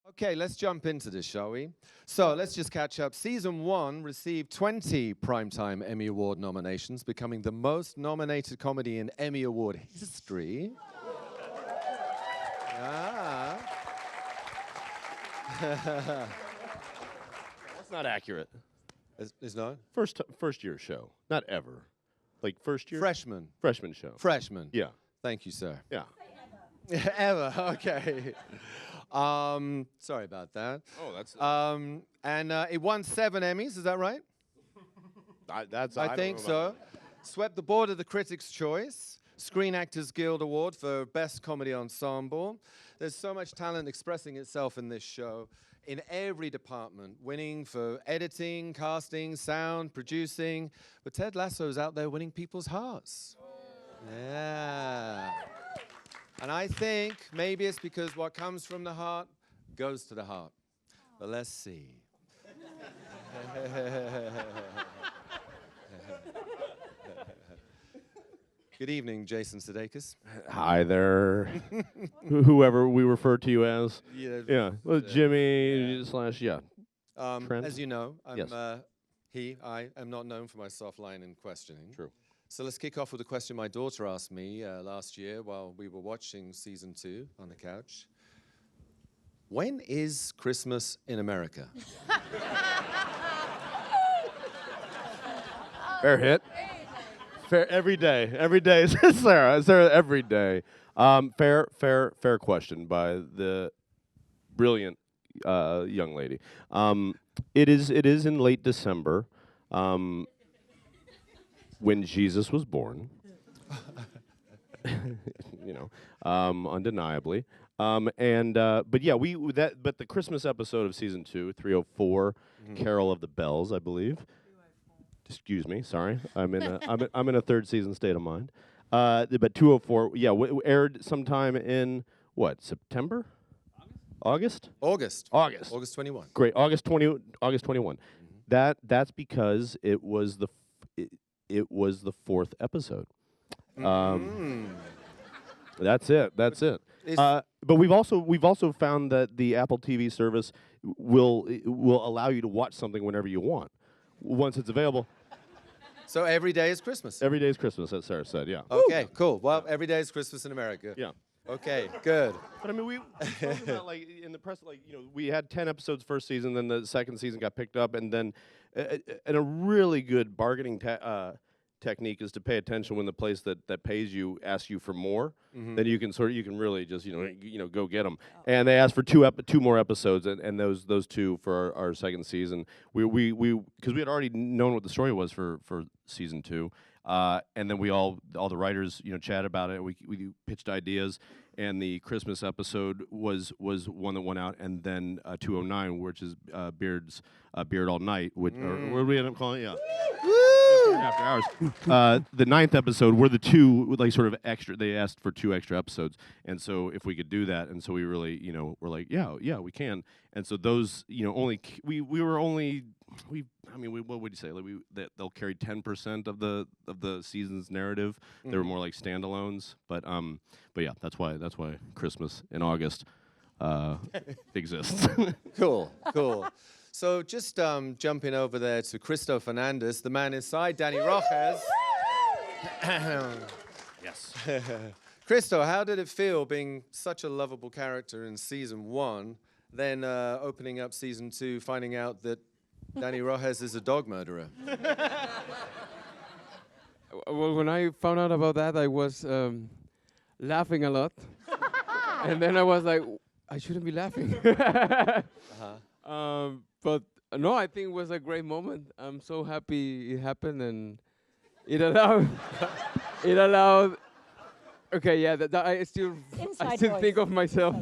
Okay, let's jump into this, shall we? So let's just catch up. Season 1 received 20 Primetime Emmy Award nominations, becoming the most nominated comedy in Emmy Award history. Ah. That's not accurate. Is not? First year show, not ever. Like first year? Freshman. Freshman show. Freshman. Yeah. Thank you, sir. Yeah. Ever, okay. Sorry about that. Oh, that's. And it won 7 Emmys, is that right? I I think so. Swept the board of the Critics' Choice, Screen Actors Guild Award for Best Comedy Ensemble. There's so much talent expressing itself in this show in every department, winning for editing, casting, sound, producing. But Ted Lasso is out there winning people's hearts. Yeah. And I think maybe it's because what comes from the heart goes to the heart. But let's see. Good evening, Jason Sudeikis. Hi there. Whoever we refer to you as. Yeah. Well, Jimmy slash yeah. Trent? As you know, I'm, Yes. I am not known for my soft line in questioning. True. So let's kick off with a question my daughter asked me last year while we were watching season 2 on the couch. When is Christmas in America? Fair hit. Fair every day. Every day, Sarah. Sarah, every day. Fair question by the brilliant young lady. It is in late December. When Jesus was born, undeniably, but yeah, but the Christmas episode of season 2, 304, Carol of the Bells, I believe. Excuse me, sorry, I'm in a third season state of mind. But 204, yeah, aired sometime in what, September, August? August. August. August 21. Great, August 21. That's because it was the 4th episode. That's it. But we've also found that the Apple TV service will allow you to watch something whenever you want, once it's available. So every day is Christmas. Every day is Christmas, as Sarah said. Yeah. Okay, cool. Well, every day is Christmas in America. Yeah. Okay, good. But I mean, we talked about, like, in the press, like, we had 10 episodes first season, then the second season got picked up, and then and a really good bargaining technique is to pay attention when the place that pays you asks you for more. Then you can really just go get them. And they asked for two more episodes, and those 2 for our second season. We because we had already known what the story was for season 2. And then all the writers, chat about it. We pitched ideas, and the Christmas episode was one that went out, and then 209, which is Beard All Night, which or what did we end up calling it? Yeah. After Hours. The 9th episode were the 2 like sort of extra. They asked for 2 extra episodes, and so if we could do that, and so we really were like yeah we can, and so those what would you say, like they'll carry 10% of the season's narrative. They were more like standalones, but yeah, that's why Christmas in August exists. Cool. So just jumping over there to Cristo Fernández, the man inside, Danny Rojas. Yes. Cristo, how did it feel being such a lovable character in season 1, then opening up season 2, finding out that Danny Rojas is a dog murderer? Well, when I found out about that, I was laughing a lot. And then I was like, I shouldn't be laughing. But no, I think it was a great moment. I'm so happy it happened, and it allowed. Okay, yeah, I still think of myself.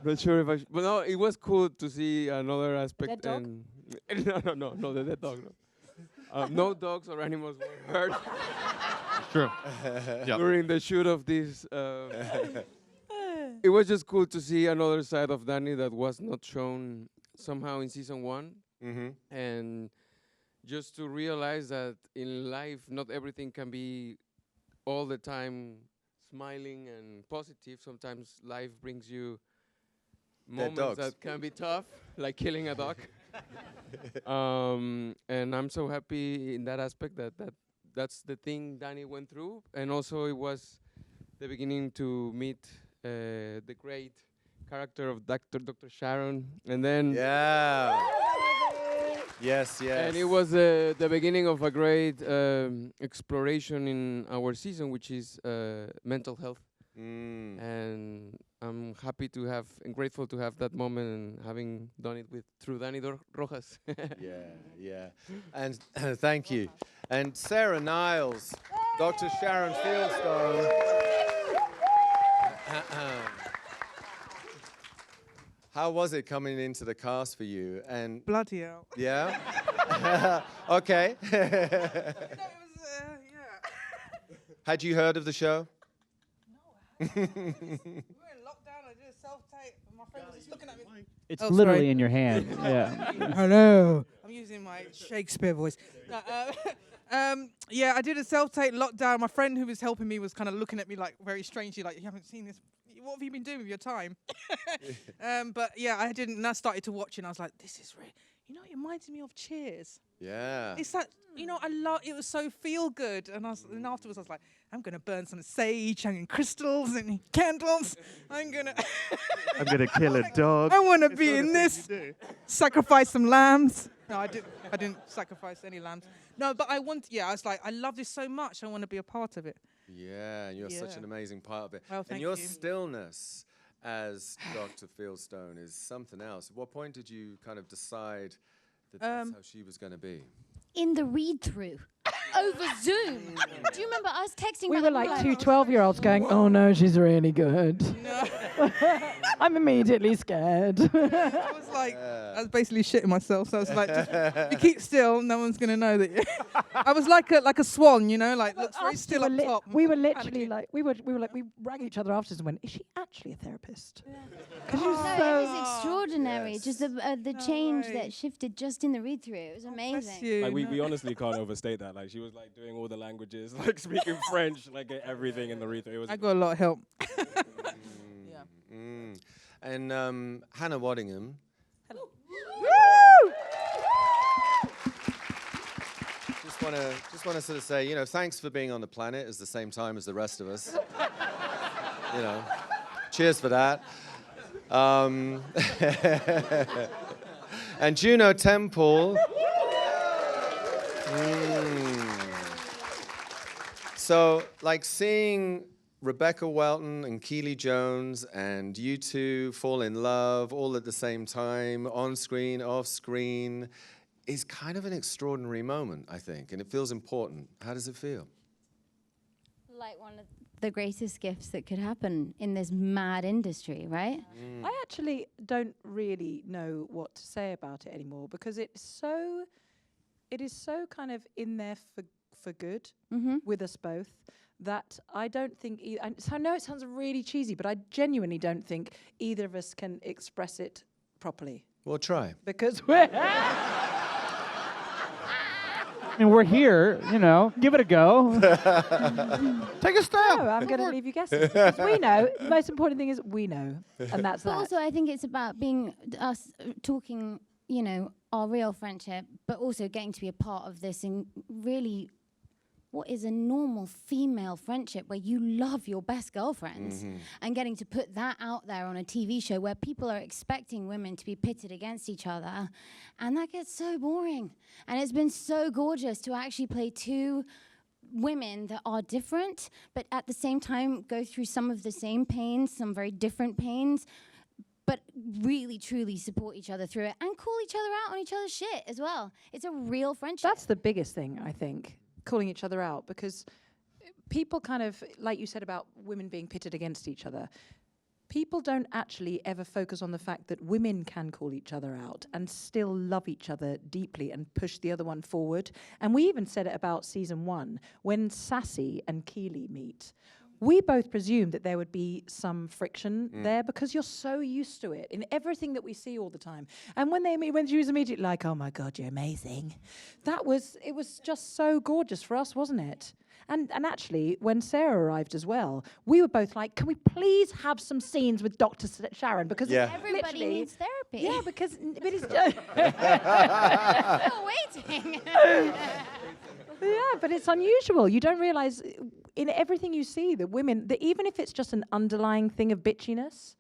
Not sure if I but no, it was cool to see another aspect. Dead dog? And no, the dead dog. No, no dogs or animals were hurt True. during the shoot of this. It was just cool to see another side of Danny that was not shown somehow in season 1, and just to realize that in life, not everything can be all the time smiling and positive. Sometimes life brings you moments dogs. that can be tough, like killing a dog. And I'm so happy in that aspect that's the thing Danny went through, and also it was the beginning to meet the great character of Dr. Sharon, and then Yeah. Yes, yes. and it was the beginning of a great exploration in our season, which is mental health. And I'm happy to have and grateful to have that moment and having done it through Danny Rojas. Yeah. And thank you. And Sarah Niles, Dr. Sharon Fieldstone. How was it coming into the cast for you? And Bloody hell. yeah? Okay. No, it was, yeah. Had you heard of the show? We were in lockdown. I did a self-tape. And my friend was just looking at me. It's Oh, literally sorry. in your hand. Yeah. Hello. I'm using my Shakespeare voice. No, yeah, I did a self-tape lockdown. My friend who was helping me was kind of looking at me like very strangely, like, you haven't seen this. What have you been doing with your time? But yeah, I didn't. And I started to watch and I was like, this is real. You know, it reminds me of Cheers. Yeah. It's that, you know, I love it. Was so feel good. And afterwards I was like, I'm going to burn some sage and crystals and candles. I'm going to kill a dog. I want to be in this. Sacrifice some lambs. No, I didn't sacrifice any lambs. No, but I was like, I love this so much. I want to be a part of it. Yeah, and you're such Yeah. an amazing part of it. Well, and thank your you. stillness as Dr. Fieldstone is something else. At what point did you kind of decide that that's how she was going to be? In the read-through over Zoom. Do you remember us texting? We back were and like forth? two 12-year-olds going, oh no, she's really good. No. I'm immediately scared. I was like, I was basically shitting myself. So I was like, just, you keep still, no one's gonna know that. I was like a swan, you know, like looks very Us still were up top. we were literally like, we rang each other afterwards and went, is she actually a therapist? Because she was No, so... it was extraordinary. Yes. Just the No change way. that shifted just in the read-through. It was Bless amazing. you. Like we No. honestly can't overstate that. Like she was like doing all the languages, like speaking French, like everything in the read-through. It was I got a lot of help. And Hannah Waddingham. Just want to sort of say, you know, thanks for being on the planet at the same time as the rest of us. You know, cheers for that. And Juno Temple. So, like seeing Rebecca Welton and Keely Jones and you two fall in love all at the same time, on screen, off screen, is kind of an extraordinary moment, I think, and it feels important. How does it feel? Like one of the greatest gifts that could happen in this mad industry, right? I actually don't really know what to say about it anymore because it is so kind of in there for good with us both that I don't think I know it sounds really cheesy, but I genuinely don't think either of us can express it properly Well, try. because we're And we're here, you know, give it a go. Take a step. no, I'm going to leave you guessing because we know the most important thing is we know, and that's But that. also, I think it's about being us talking, you know, our real friendship, but also getting to be a part of this and really what is a normal female friendship where you love your best girlfriends and getting to put that out there on a TV show where people are expecting women to be pitted against each other. And that gets so boring. And it's been so gorgeous to actually play two women that are different, but at the same time go through some of the same pains, some very different pains, but really, truly support each other through it and call each other out on each other's shit as well. It's a real friendship. That's the biggest thing, I think, calling each other out, because people kind of, like you said about women being pitted against each other, people don't actually ever focus on the fact that women can call each other out and still love each other deeply and push the other one forward. And we even said it about season 1, when Sassy and Keely meet. we both presumed that there would be some friction there because you're so used to it in everything that we see all the time. And when she was immediately like, "Oh my God, you're amazing," it was just so gorgeous for us, wasn't it? And actually, when Sarah arrived as well, we were both like, "Can we please have some scenes with Dr. Sharon?" Because everybody needs therapy. Yeah, but it's just Still waiting. yeah, but it's unusual. You don't realize in everything you see that women, that even if it's just an underlying thing of bitchiness,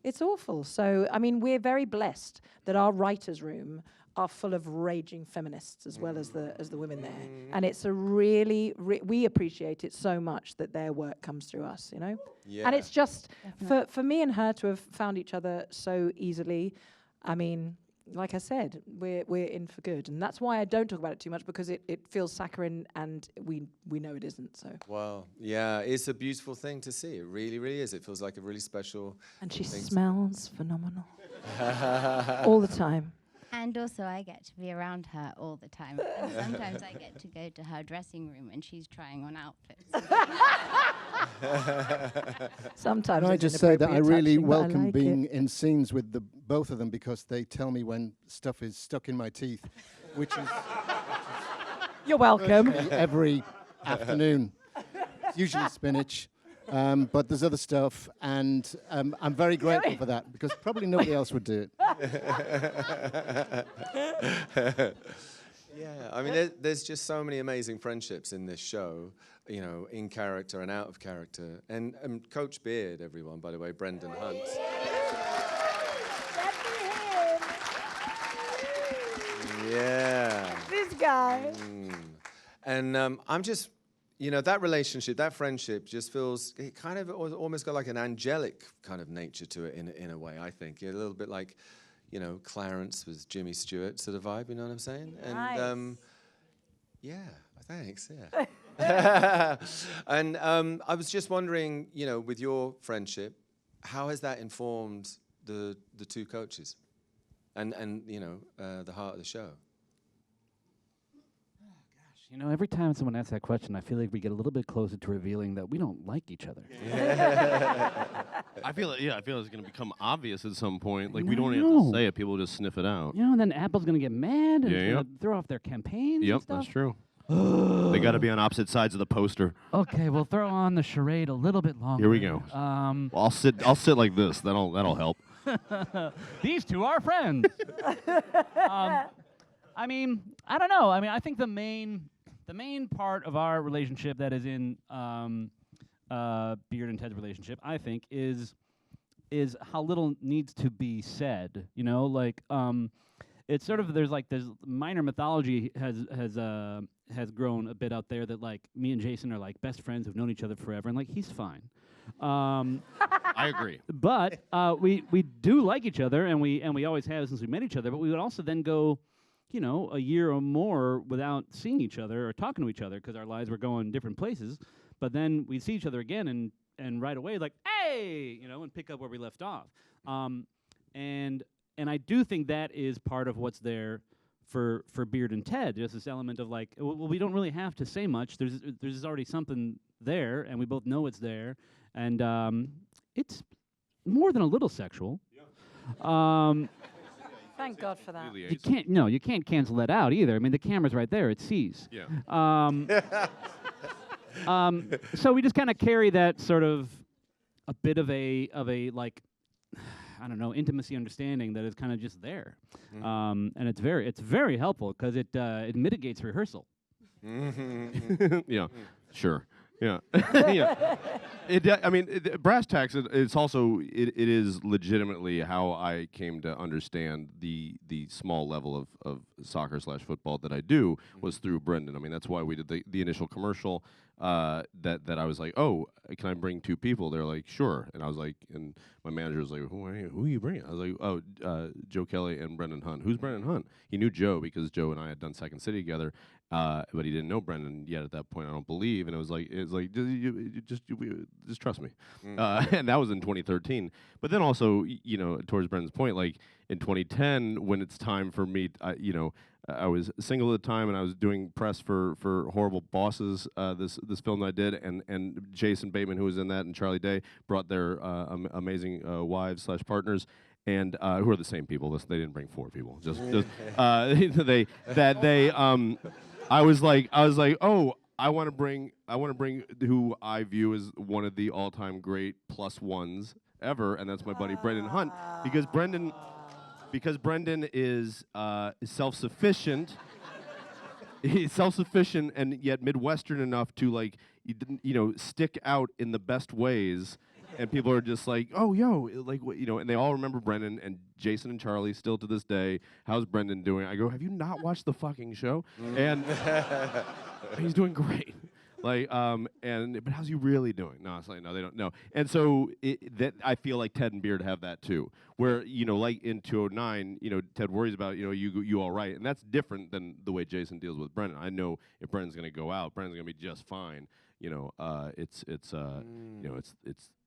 it's awful. So, I mean, we're very blessed that our writers' room are full of raging feminists as well as the women there. And it's a really, we appreciate it so much that their work comes through us, you know? Yeah. And it's just, for me and her to have found each other so easily, I mean, like I said, we're in for good. And that's why I don't talk about it too much, because it feels saccharine and we know it isn't, so. Wow. Yeah, it's a beautiful thing to see. It really, really is. It feels like a really special And she thing. smells phenomenal. All the time. And also, I get to be around her all the time. And sometimes I get to go to her dressing room and she's trying on outfits. Sometimes Can I it's just say that I inappropriate really touching, but I welcome like being it. in scenes with both of them, because they tell me when stuff is stuck in my teeth, which is You're welcome. every afternoon. It's usually spinach, but there's other stuff, and I'm very grateful for that, because probably nobody else would do it. Yeah, I mean, there's just so many amazing friendships in this show, you know, in character and out of character. And Coach Beard, everyone, by the way, Brendan Hunt. Yeah. This guy. And I'm just, you know, that relationship, that friendship just feels, it kind of almost got like an angelic kind of nature to it in a way, I think. A little bit like, you know, Clarence was Jimmy Stewart sort of vibe, you know what I'm saying? Nice. And yeah, thanks, yeah. And I was just wondering, you know, with your friendship, how has that informed the two coaches and you know, the heart of the show? You know, every time someone asks that question, I feel like we get a little bit closer to revealing that we don't like each other. I feel it's going to become obvious at some point. Like, we I don't even have to say it. People just sniff it out. You know, and then Apple's going to get mad and Yeah, it's gonna yep. throw off their campaign. Yep, and stuff. that's true. They got to be on opposite sides of the poster. Okay, we'll throw on the charade a little bit longer. Here we go. Well, I'll sit like this. That'll help. These two are friends. I mean, I don't know. I mean, I think the main part of our relationship that is in Beard and Ted's relationship, I think, is how little needs to be said. You know, like it's sort of there's minor mythology has grown a bit out there that like me and Jason are like best friends who've known each other forever, and like he's fine. I agree. But we do like each other, and we always have since we met each other. But we would also then go, you know, a year or more without seeing each other or talking to each other because our lives were going different places. But then we'd see each other again and right away like, hey, you know, and pick up where we left off. And I do think that is part of what's there for Beard and Ted. Just this element of like, well, we don't really have to say much. There's already something there, and we both know it's there, and it's more than a little sexual. Thank God for that. You can't cancel that out either. I mean, the camera's right there; it sees. Yeah. So we just kind of carry that sort of a bit of a like, I don't know, intimacy understanding that is kind of just there, and it's very helpful because it mitigates rehearsal. Yeah, sure. Yeah, yeah. I mean, brass tacks. It's also it is legitimately how I came to understand the small level of soccer / football that I do was through Brendan. I mean, that's why we did the initial commercial. That I was like, oh, can I bring two people? They're like, sure. And I was like, and my manager was like, who are you bringing? I was like, oh, Joe Kelly and Brendan Hunt. Who's Brendan Hunt? He knew Joe because Joe and I had done Second City together. but he didn't know Brendan yet at that point, I don't believe. And it was like just trust me. And that was in 2013. But then also, towards Brendan's point, like in 2010, when it's time for me, I was single at the time, and I was doing press for Horrible Bosses, this film that I did, and Jason Bateman, who was in that, and Charlie Day brought their amazing wives/partners. And who are the same people? They didn't bring 4 people. I was like, oh, I want to bring who I view as one of the all-time great +1s ever, and that's my buddy Brendan Hunt, because Brendan is self-sufficient. He's self-sufficient and yet Midwestern enough to stick out in the best ways. And people are just like, oh, yo, and they all remember Brendan and Jason and Charlie still to this day. How's Brendan doing? I go, have you not watched the fucking show? And he's doing great. But how's he really doing? No, it's like, no, they don't know. And so I feel like Ted and Beard have that too, where, like in 2009, Ted worries about, you all right. And that's different than the way Jason deals with Brendan. I know if Brendan's going to go out, Brendan's going to be just fine. It's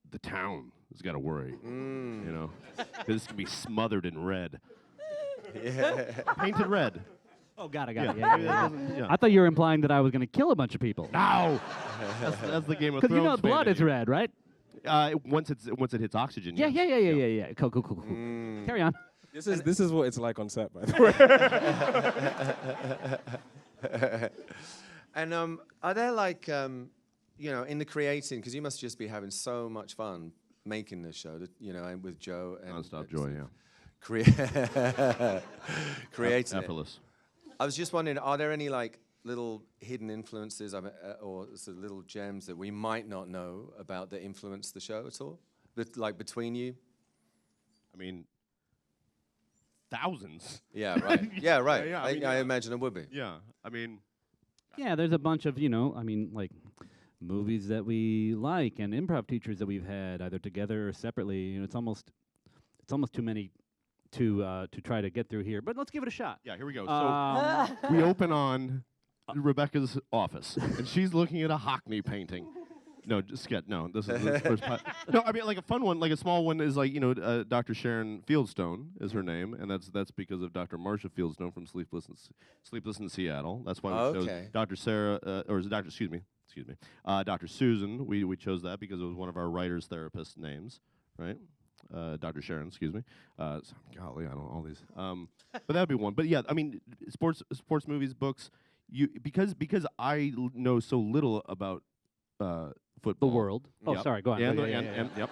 the town has got to worry, because it's going to be smothered in red. Yeah. Painted red. Oh, got it. Yeah. I thought you were implying that I was going to kill a bunch of people. No! That's the Game of Thrones. Because blood is red, right? Once it hits oxygen. Yeah. Cool. Carry on. This is what it's like on set, by the way. And are there in the creating, because you must just be having so much fun making this show, and with Joe and non-stop joy, yeah. Creating effortless. I was just wondering, are there any little hidden influences or sort of little gems that we might not know about that influence the show at all? Between you? I mean, thousands. Yeah, right. Yeah, right. Yeah, I imagine it would be. Yeah, I mean. Yeah, there's a bunch of, movies that we like and improv teachers that we've had either together or separately. It's almost too many to try to get through here. But let's give it a shot. Yeah, here we go. So we open on Rebecca's office, and she's looking at a Hockney painting. No, just sketch. No, this is the first part. No, I mean a fun one, a small one is Dr. Sharon Fieldstone is her name, and that's because of Dr. Marcia Fieldstone from Sleepless in Seattle. That's why we chose Dr. Sarah, Dr. Susan. We chose that because it was one of our writers therapist names, right? Dr. Sharon, excuse me. Golly, I don't know all these. But that'd be one. But yeah, I mean, sports movies, books. Because I know so little about football. The world. Oh, yep. Sorry, go on. Yep.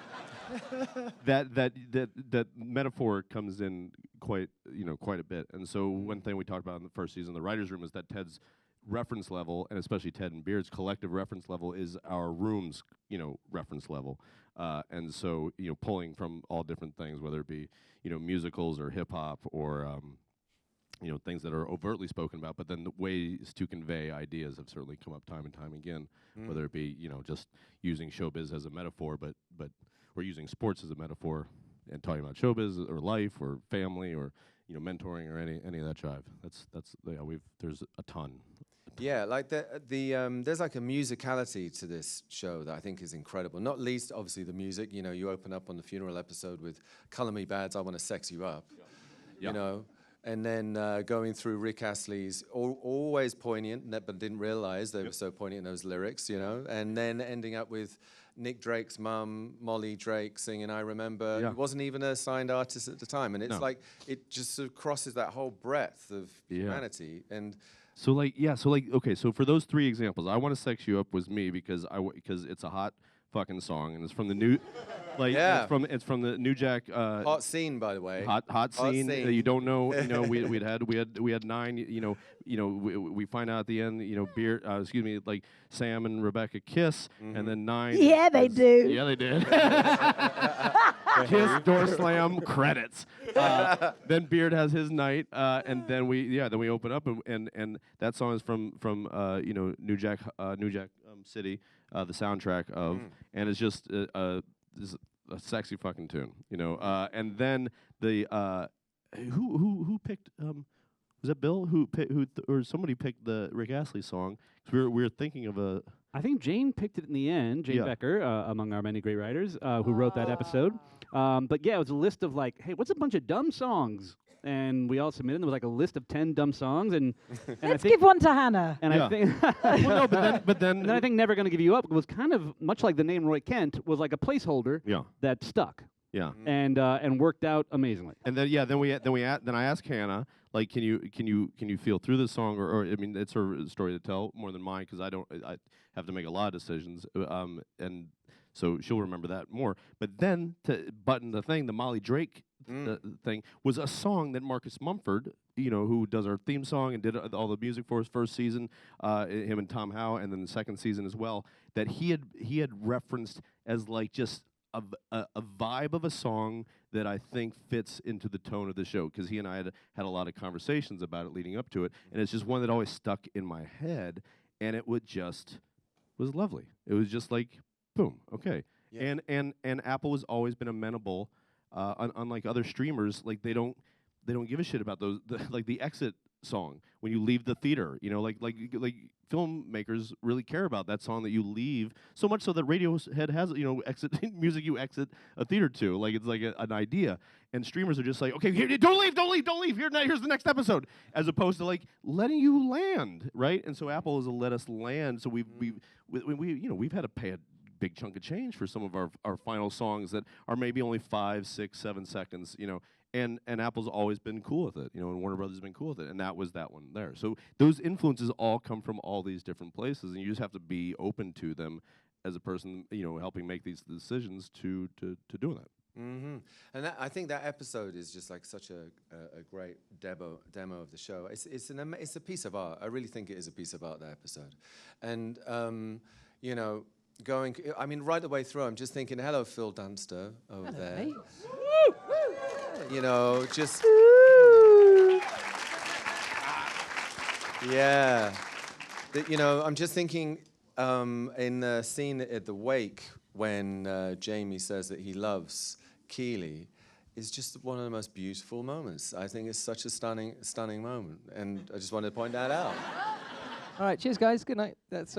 that metaphor comes in quite a bit. And so one thing we talked about in the first season of the writers' room is that Ted's reference level, and especially Ted and Beard's collective reference level, is our room's reference level. And so pulling from all different things, whether it be musicals or hip hop or things that are overtly spoken about, but then the ways to convey ideas have certainly come up time and time again, whether it be, just using showbiz as a metaphor, but we're using sports as a metaphor and talking about showbiz or life or family or, mentoring or any of that jive. There's a ton. Yeah, there's a musicality to this show that I think is incredible. Not least, obviously, the music. You open up on the funeral episode with "Color Me Bads, I Want to Sex You Up," and then going through Rick Astley's always poignant, but didn't realize they were so poignant in those lyrics, and then ending up with Nick Drake's mum, Molly Drake, singing "I Remember." He wasn't even a signed artist at the time, and it's it just sort of crosses that whole breadth of humanity. And so okay, so for those 3 examples, "I Want to Sex You Up" was me because it's a hot fucking song, and it's from the new, it's from the New Jack. Hot scene, by the way. Hot scene. You don't know. We had 9. We find out at the end. Beard. Sam and Rebecca kiss, and then 9. Yeah, they do. Yeah, they did. Kiss, door slam, credits. Then Beard has his night, and then we open up, and that song is from New Jack City. The soundtrack of, and it's just a sexy fucking tune, and then the who picked Was that Bill or somebody picked the Rick Astley song? 'Cause we were thinking of a. I think Jane picked it in the end. Jane Yeah. Becker, among our many great writers, who wrote that episode. But yeah, it was a list of like, hey, what's a bunch of dumb songs? And we all submitted. There was like a list of 10 dumb songs, and I Let's think give one to Hannah. and Yeah. I think Well, no, but then and then I think Never Gonna Give You Up was kind of much like the name Roy Kent was like a placeholder yeah, that stuck yeah. and worked out amazingly. And then then I asked Hannah, like, can you feel through this song, or I mean, it's her story to tell more than mine, because I have to make a lot of decisions, and so she'll remember that more. But then to button the thing, the Molly Drake thing was a song that Marcus Mumford, who does our theme song and did all the music for us first season, him and Tom Howe, and then the second season as well, that he had referenced as like just a vibe of a song that I think fits into the tone of the show, because he and I had a lot of conversations about it leading up to it, and it's just one that always stuck in my head, and it was lovely. It was just like, boom, okay. Yeah. And Apple has always been amenable, unlike other streamers, like they don't give a shit about like the exit song when you leave the theater. Like filmmakers really care about that song that you leave, so much so that Radiohead has exit music you exit a theater to. Like it's like an idea, and streamers are just like, okay, here, don't leave. Here's the next episode, as opposed to like letting you land, right? And so Apple has let us land. So we've had to pay a big chunk of change for some of our final songs that are maybe only 5, 6, 7 seconds, and Apple's always been cool with it, and Warner Brothers has been cool with it, and that was that one there. So those influences all come from all these different places, and you just have to be open to them as a person, helping make these decisions to doing that. Mm-hmm. And I think that episode is just like such a great demo of the show. It's a piece of art. I really think it is a piece of art, that episode, and right the way through, I'm just thinking, hello, Phil Dunster over there. Mate. Just yeah. I'm just thinking in the scene at the wake when Jamie says that he loves Keely, is just one of the most beautiful moments. I think it's such a stunning moment, and I just wanted to point that out. All right, cheers, guys. Good night. That's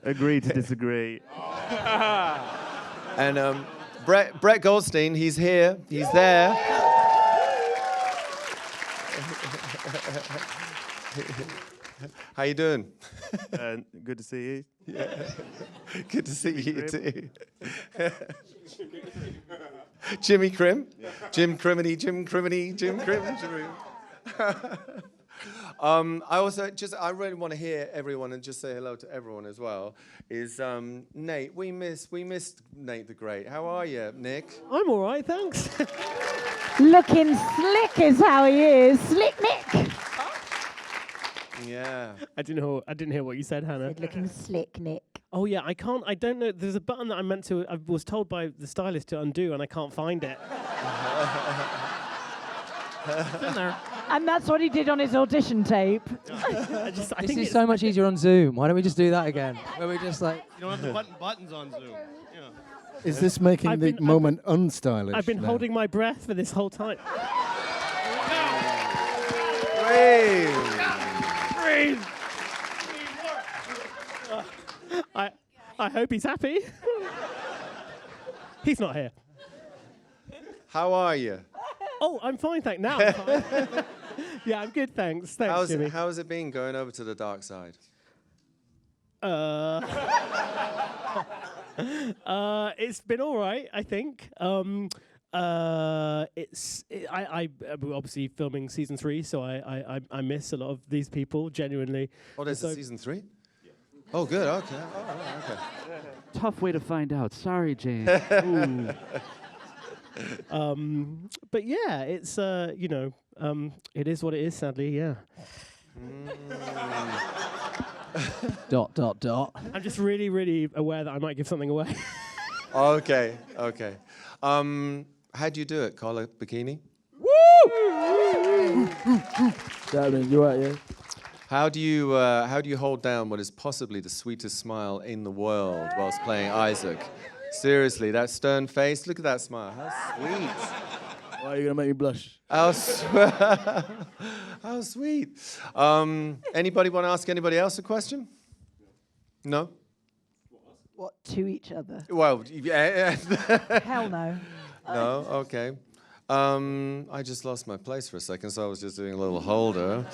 Agree to disagree. And Brett Goldstein, he's here. He's there. How you doing? Good to see you. Yeah. Good to see you too. Jimmy Crim. Yeah. Jim Criminy. I really want to hear everyone and just say hello to everyone as well. Is Nate? We missed Nate the Great. How are you, Nick? I'm all right, thanks. Looking slick is how he is. Slick Nick. Yeah. I didn't hear what you said, Hannah. Looking slick, Nick. Oh yeah, I don't know. There's a button that I was told by the stylist to undo, and I can't find it. It's in there. And that's what he did on his audition tape. This is so much easier on Zoom. Why don't we just do that again? Where we just like... You don't have the buttons on Zoom. Yeah. Is this making the moment unstylish? I've been now? holding my breath for this whole time. Breathe. I hope he's happy. He's not here. How are you? Oh, I'm fine, thanks. Now I'm fine. Yeah, I'm good, thanks. Thanks, Jimmy. How's it been going over to the dark side? It's been all right, I think. I'm obviously filming season 3, so I miss a lot of these people genuinely. Oh, there's a season 3? Yeah. Oh, good. Okay. Oh, right, okay. Tough way to find out. Sorry, Jane. But yeah, it's it is what it is. Sadly, yeah. Dot. I'm just really, really aware that I might give something away. Okay. How do you do it? Collar bikini? Woo! Darling, you right, yeah? How do you hold down what is possibly the sweetest smile in the world whilst playing Isaac? Seriously, that stern face. Look at that smile. How sweet. Why are you gonna make me blush? How sweet. Anybody want to ask anybody else a question? No? What, to each other? Well, yeah. Hell no. No? Okay. I just lost my place for a second, so I was just doing a little holder.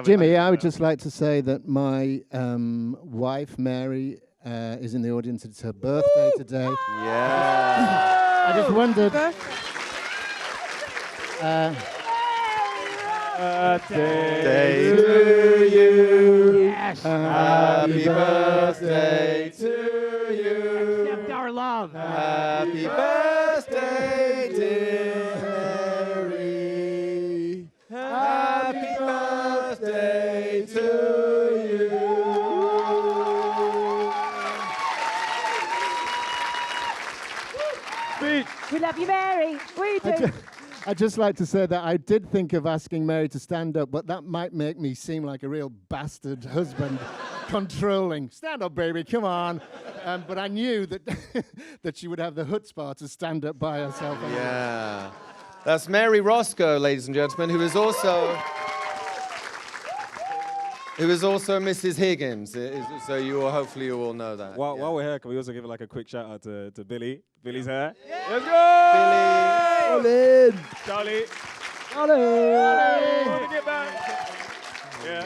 Jimmy, I would just like to say that my wife, Mary, is in the audience. It's her birthday today. Yeah. I just wondered. Birthday to you. Yes. Happy birthday to you. Accept our love. Happy birthday, dear Mary. Happy birthday to you. We love you, Mary. We do. I'd just like to say that I did think of asking Mary to stand up, but that might make me seem like a real bastard husband, controlling. Stand up, baby, come on. But I knew that that she would have the chutzpah to stand up by herself. Yeah. That's Mary Roscoe, ladies and gentlemen, who is also Mrs. Higgins. So hopefully you all know that. While we're here, can we also give like a quick shout out to Billy? Billy's here. Let's go! Colin! Charlie. Colin! Get back. Yeah.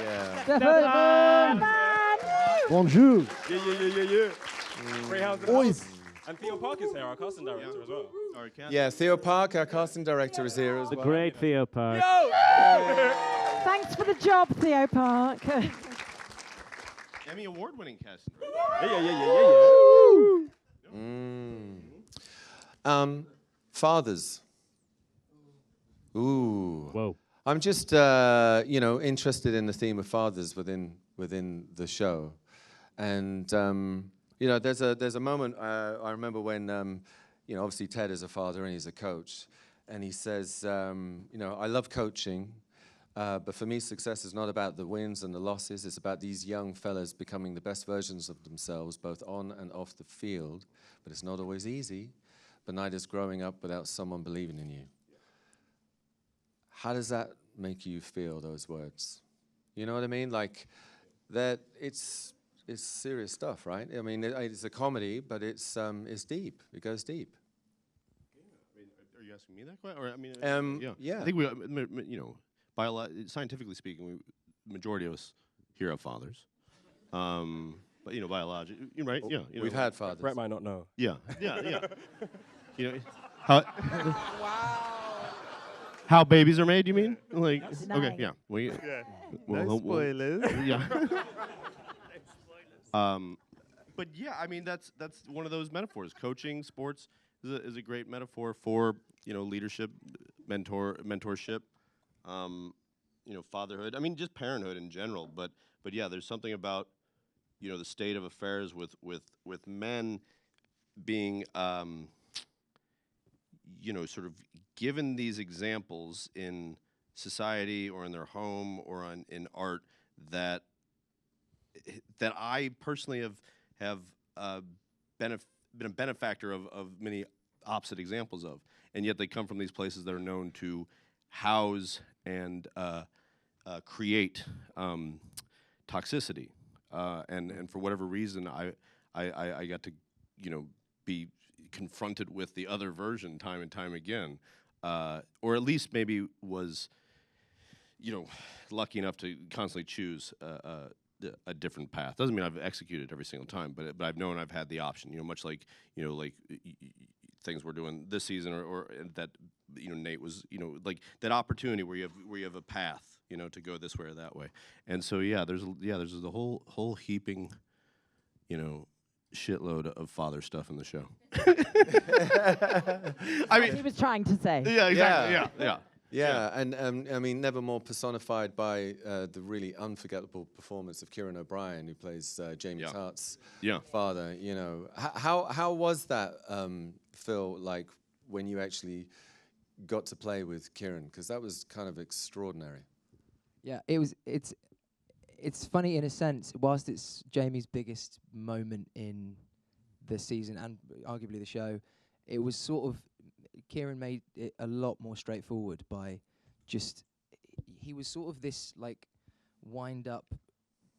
Bonjour. Yeah. Free house in the house. And Theo Parker's here, our casting director as well. Yeah, Theo Park, our casting director, is here as The well. great Theo Park. Thanks for the job, Theo Park. Emmy award-winning cast. Fathers. Ooh. Whoa. I'm just, interested in the theme of fathers within the show, and there's a moment I remember when obviously Ted is a father and he's a coach, and he says, I love coaching, but for me success is not about the wins and the losses. It's about these young fellas becoming the best versions of themselves, both on and off the field. But it's not always easy, but neither is growing up without someone believing in you. How does that make you feel, those words? You know what I mean? Like, that it's serious stuff, right? I mean, it's a comedy, but it's deep. It goes deep. Are you asking me that question? Or, yeah. I think scientifically speaking, majority of us here have fathers. But, biologically, right? Yeah. We've had fathers. Brett might not know. Yeah. How babies are made, you mean? Like, okay, yeah. No spoilers. Yeah. But yeah, I mean that's one of those metaphors. Coaching, sports is a great metaphor for leadership, mentorship, fatherhood. I mean just parenthood in general. But yeah, there's something about the state of affairs with men being sort of given these examples in society or in their home or in art that I personally have been a benefactor of many opposite examples of, and yet they come from these places that are known to house and create toxicity, and for whatever reason I got to be confronted with the other version time and time again, or at least maybe was lucky enough to constantly choose a different path. Doesn't mean I've executed every single time, but I've known I've had the option. Much like things we're doing this season, or that Nate was like that opportunity where you have a path to go this way or that way. And so there's the whole heaping shitload of father stuff in the show. I mean, he was trying to say. Yeah, exactly. Yeah. And I mean, never more personified by the really unforgettable performance of Kieran O'Brien, who plays Jamie Tartt's father. How was that, Phil? Like when you actually got to play with Kieran, because that was kind of extraordinary. Yeah, it's funny in a sense. Whilst it's Jamie's biggest moment in the season and arguably the show, it was sort of Kieran made it a lot more straightforward by just he was sort of this like wind up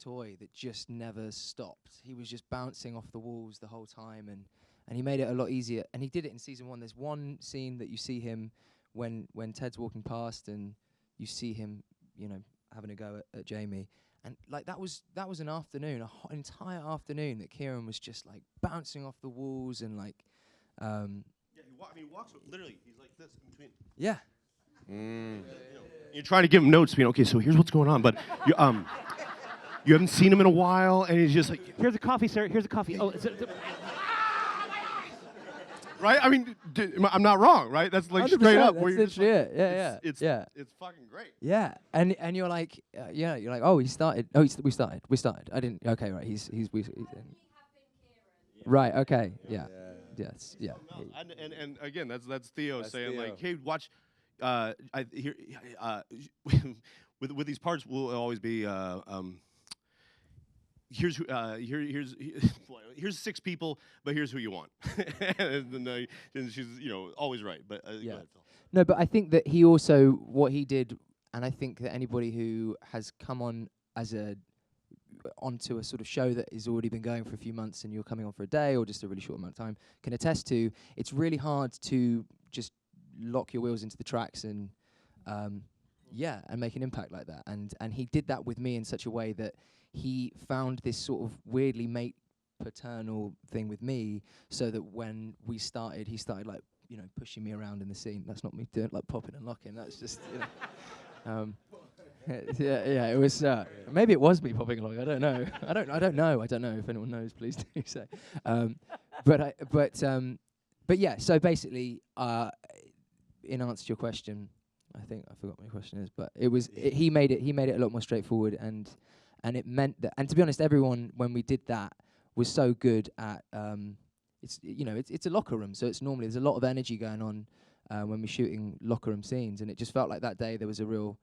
toy that just never stopped. He was just bouncing off the walls the whole time, and he made it a lot easier. And he did it in season 1. There's one scene that you see him when Ted's walking past, and you see him, you know, having a go at Jamie. And like that was an afternoon, an entire afternoon that Kieran was just like bouncing off the walls and like. Yeah, he walks literally. He's like this in between. Yeah. You're trying to give him notes, being okay. So here's what's going on, but you haven't seen him in a while, and he's just like, here's a coffee, sir. Here's a coffee. Oh, right? I mean, I'm not wrong, right? That's like straight up. Where you're just like, It's fucking great. Yeah, and you're like, you're like, oh, he started. Oh, we started. I didn't. Okay, right. He's in. Right. Okay. Yeah. Yes. Yeah. And again, that's Theo saying Theo. like, hey, watch. With these parts will always be. Here's 6 people, but here's who you want. and she's always right. But go ahead, Phil. No, but I think that he also what he did, and I think that anybody who has come on onto a sort of show that has already been going for a few months, and you're coming on for a day or just a really short amount of time, can attest to. It's really hard to just lock your wheels into the tracks and and make an impact like that. And he did that with me in such a way that he found this sort of weirdly paternal thing with me, so that when we started, he started like, pushing me around in the scene. That's not me doing like popping and locking. That's just, yeah. It was maybe it was me popping and locking. I don't know. I don't know. I don't know. If anyone knows, please do say. But yeah. So basically, in answer to your question, I think I forgot what my question is, but it was he made it a lot more straightforward, and it meant that. And to be honest, everyone when we did that was so good at it's a locker room, so it's normally there's a lot of energy going on when we're shooting locker room scenes, and it just felt like that day there was a real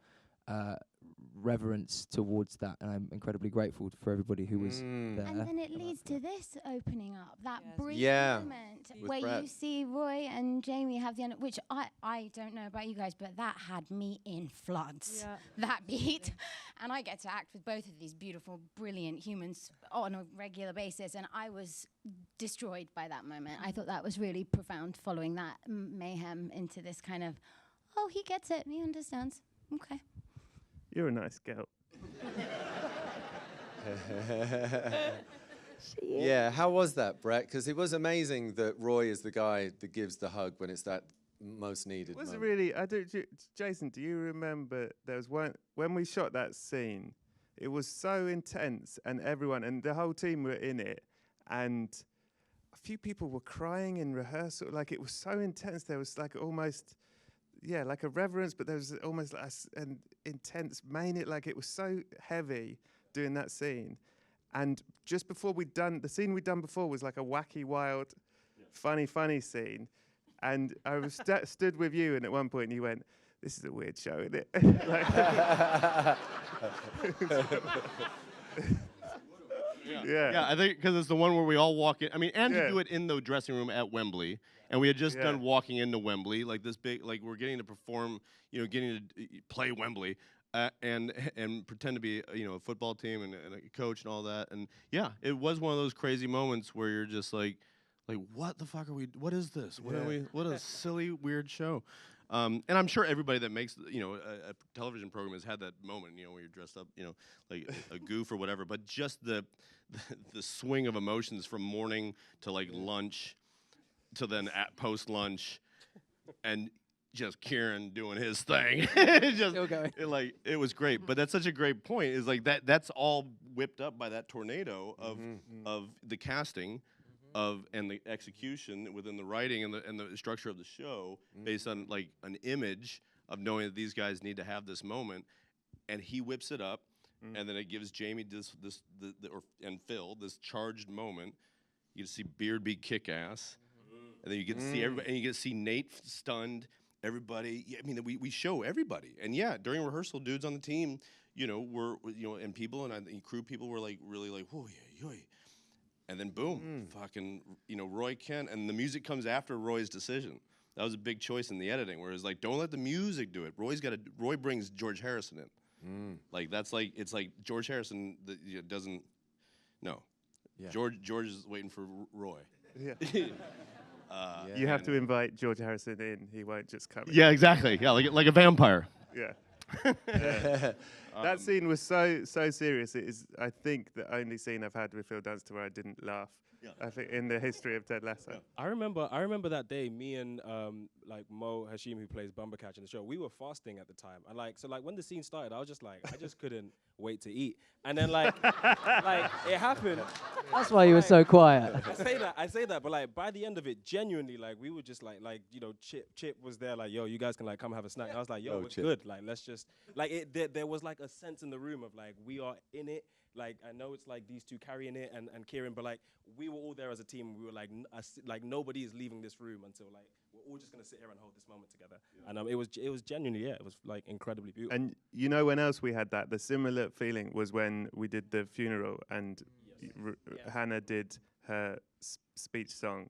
reverence towards that, and I'm incredibly grateful for everybody who was there. And then it leads to this opening up, that brief Yeah. moment With where Brett. you see Roy and Jamie have the which I don't know about you guys, but that had me in floods. Yeah. That beat, and I get to act with both of these beautiful, brilliant humans on a regular basis, and I was destroyed by that moment. I thought that was really profound, following that mayhem into this kind of, oh, he gets it, he understands. Okay. You're a nice girl. Yeah, how was that, Brett? Because it was amazing that Roy is the guy that gives the hug when it's that most needed. Was it moment. really? Jason, do you remember there was one when we shot that scene? It was so intense, and everyone and the whole team were in it, and a few people were crying in rehearsal. Like it was so intense. There was like almost. Yeah, like a reverence, but there was almost like an intense mania. Like it was so heavy doing that scene. And just before the scene we'd done before was like a wacky, wild, funny scene. And I was stood with you, and at one point you went, "This is a weird show, isn't it?" Yeah, I think because it's the one where we all walk in. I mean, and to do it in the dressing room at Wembley, and we had just done walking into Wembley, like this big, like we're getting to perform, getting to play Wembley, and pretend to be, a football team and a coach and all that. And yeah, it was one of those crazy moments where you're just like, what the fuck are we? What is this? What are we? What a silly, weird show. And I'm sure everybody that makes, a television program has had that moment, where you're dressed up, like a goof or whatever. But just the swing of emotions from morning to like lunch, to then at post lunch, and just Kieran doing his thing. It was great. But that's such a great point. Is like that's all whipped up by that tornado of the casting. And the execution within the writing and the structure of the show based on like an image of knowing that these guys need to have this moment, and he whips it up, and then it gives Jamie and Phil this charged moment. You get to see Beard be kick-ass, and then you get to see everybody, and you get to see Nate stunned. Everybody, I mean, we show everybody, and during rehearsal, dudes on the team, were and people and crew people were like really like, whoa, yeah. And then boom, fucking, Roy Kent, and the music comes after Roy's decision. That was a big choice in the editing, where it's like, don't let the music do it. Roy brings George Harrison in. Like that's like it's like George Harrison doesn't. No, Yeah. George is waiting for Roy. Yeah. You have to invite George Harrison in. He won't just come in. Yeah, exactly. Yeah, like a vampire. Yeah. That scene was so serious. It is, I think, the only scene I've had with Phil Dunster where I didn't laugh. I think in the history of Ted Lasso. I remember that day. Me and like Mo Hashim, who plays Bumbercatch in the show, we were fasting at the time, and like when the scene started, I was just like, I just couldn't wait to eat. And then like it happened. That's why you were so quiet. I say that, but like by the end of it, genuinely, like we were just like Chip was there, like, yo, you guys can like come have a snack. And I was like, yo, it's good. Like let's just like there was like a sense in the room of like we are in it. Like I know it's like these two carrying it and Kieran, but like we were all there as a team. And we were like nobody is leaving this room until like we're all just gonna sit here and hold this moment together. And it was genuinely it was like incredibly beautiful. And you know when else we had that? The similar feeling was when we did the funeral and Hannah did her speech song.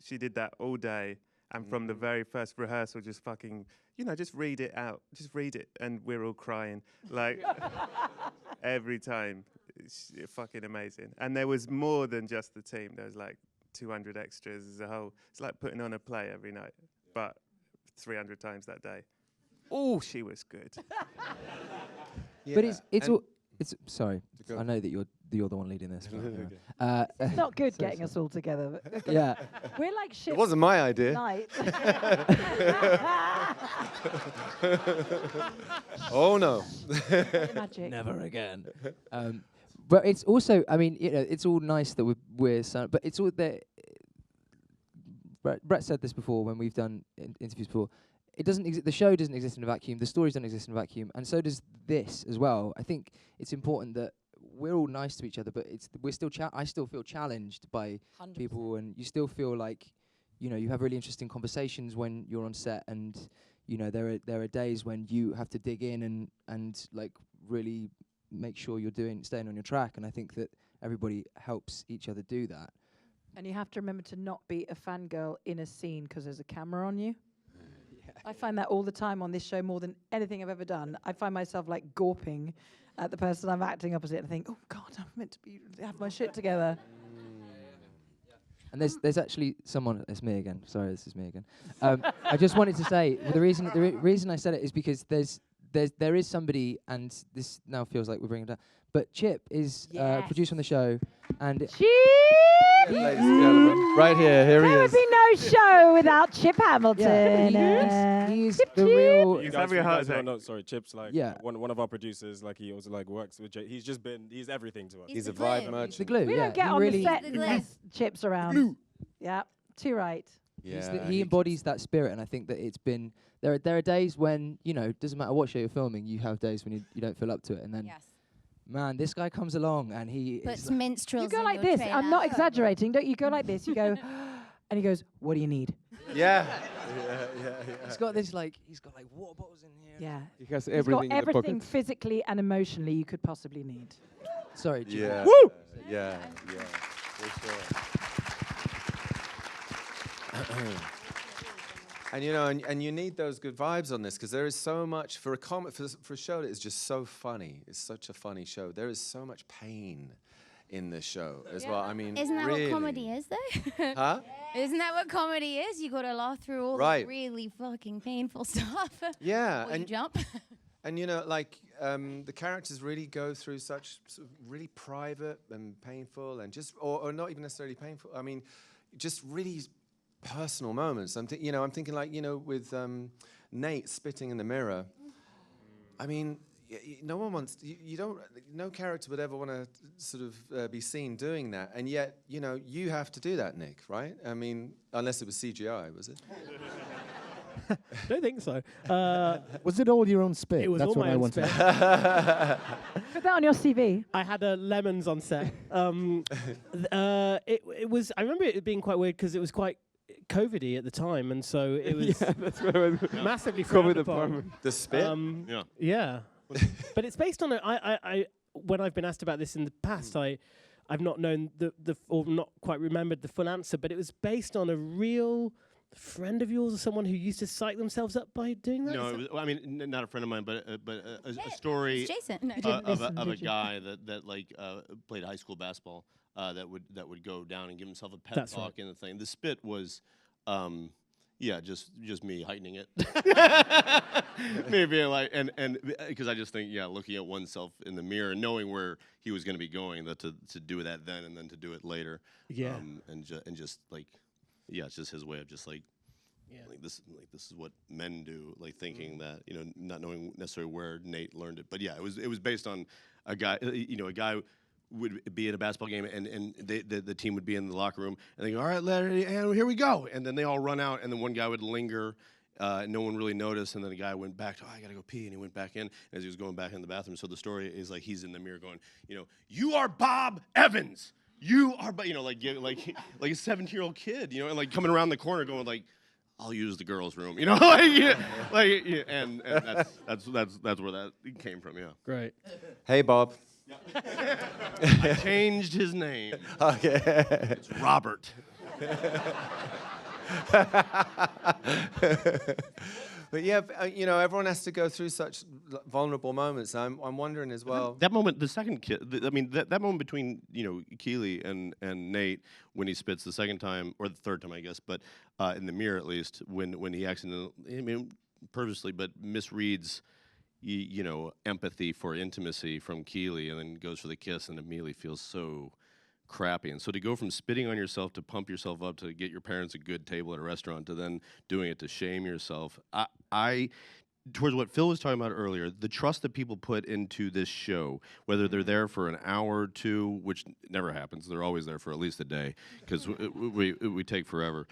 She did that all day, and from the very first rehearsal, just fucking, just read it out. Just read it, and we're all crying. Like, every time. It's fucking amazing. And there was more than just the team. There was like 200 extras as a whole. It's like putting on a play every night, but 300 times that day. Oh, she was good. But it's sorry. I know that you're the one leading this. It's not good getting us all together. Yeah. We're like shit. It wasn't my idea. Oh no. Magic. Never again. But it's also, I mean, it's all nice that we're but it's all that. Brett said this before when we've done interviews before. It doesn't exist. The show doesn't exist in a vacuum. The stories don't exist in a vacuum, and so does this as well. I think it's important that we're all nice to each other, but we're still. I still feel challenged by 100%. People, and you still feel like, you have really interesting conversations when you're on set, and there are days when you have to dig in and like really make sure you're staying on your track. And I think that everybody helps each other do that. And you have to remember to not be a fangirl in a scene because there's a camera on you. I find that all the time on this show, more than anything I've ever done. I find myself like gawping at the person I'm acting opposite and think, oh God, I'm meant to have my shit together. And there's actually someone. It's me again. Sorry, this is me again. I just wanted to say the reason I said it is because there is somebody, and this now feels like we're bringing it down. But Chip is producer on the show, and Chip! Ladies and gentlemen, right here he There is. would be no show without Chip Hamilton. He's Chip, the real. He's having a heart attack. No, sorry, Chip's like one of our producers. Like he also like works with. He's everything to us. He's a vibe merchant. He's the glue. We don't get on the set unless Chip's around. Glue. Yeah, too right. He embodies that spirit, and I think that it's been. There are days when doesn't matter what show you're filming, you have days when you don't feel up to it, and then. Man, this guy comes along and he puts minstrels. You go like this. I'm not exaggerating. Don't you go like this? You go, and he goes, "What do you need?" Yeah. He's got water bottles in here. Yeah. He has He's everything got in the pocket. everything physically and emotionally you could possibly need. Sorry, Jim. Yeah. Woo! Yeah. For sure. And and you need those good vibes on this, because there is so much for a show that is just so funny. It's such a funny show. There is so much pain in this show as well. I mean, isn't that really. what comedy is, though? Huh? Isn't that what comedy is? You got to laugh through all the really fucking painful stuff. Yeah, and you jump. And the characters really go through such sort of really private and painful, and just or not even necessarily painful. I mean, just really personal moments. I'm thinking like with Nate spitting in the mirror. I mean, no one wants. No character would ever want to sort of be seen doing that, and yet you have to do that, Nick. Right? I mean, unless it was CGI, was it? Don't think so. Was it all your own spit? It was That's all what my I own want spit. Put that on your CV. I had lemons on set. It was. I remember it being quite weird because it was quite COVID-y at the time, and so it was that's what I was massively COVID frowned upon. apartment. The spit. Yeah. But it's based on I when I've been asked about this in the past, I've not known or not quite remembered the full answer, but it was based on a real friend of yours or someone who used to psych themselves up by doing that? No, it was, I mean, not a friend of mine, but a story It's Jason. No. of a guy that like played high school basketball that would go down and give himself a pep That's talk right. in the thing. The spit was, just me heightening it. Maybe like and because I just think looking at oneself in the mirror and knowing where he was going to be going, that to do that then and then to do it later. Yeah. And just like. Yeah, it's just his way of just like, this is what men do, like thinking that, not knowing necessarily where Nate learned it. But yeah, it was based on a guy, a guy would be at a basketball game and the team would be in the locker room and they go, all right, Larry, and here we go. And then they all run out and then one guy would linger, no one really noticed. And then the guy went back to, I got to go pee. And he went back in as he was going back in the bathroom. So the story is like, he's in the mirror going, you are Bob Evans. You are, like a 17-year-old kid, and like coming around the corner going like, I'll use the girls' room, and that's where that came from, yeah. Great. Hey, Bob. I changed his name. Okay. It's Robert. But yeah, everyone has to go through such vulnerable moments. I'm wondering as well. That moment, the second kid. That moment between Keely and Nate when he spits the second time or the third time, I guess, but in the mirror at least when he accidentally, purposely, but misreads, empathy for intimacy from Keely and then goes for the kiss and immediately feels so crappy. And so to go from spitting on yourself to pump yourself up to get your parents a good table at a restaurant to then doing it to shame yourself, I towards what Phil was talking about earlier, the trust that people put into this show, whether they're there for an hour or two, which never happens, they're always there for at least a day because we take forever.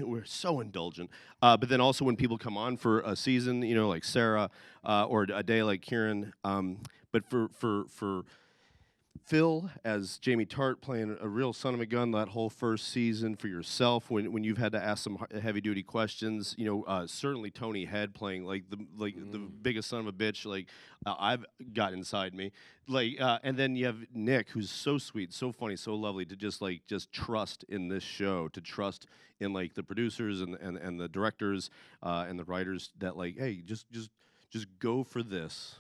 We're so indulgent. But then also when people come on for a season, like Sarah, or a day like Kieran, but for Phil as Jamie Tart playing a real son of a gun that whole first season, for yourself when you've had to ask some heavy duty questions, certainly Tony Head playing like the biggest son of a bitch, like I've got inside me, and then you have Nick, who's so sweet, so funny, so lovely, to just trust in this show, to trust in like the producers and the directors and the writers that hey, just go for this.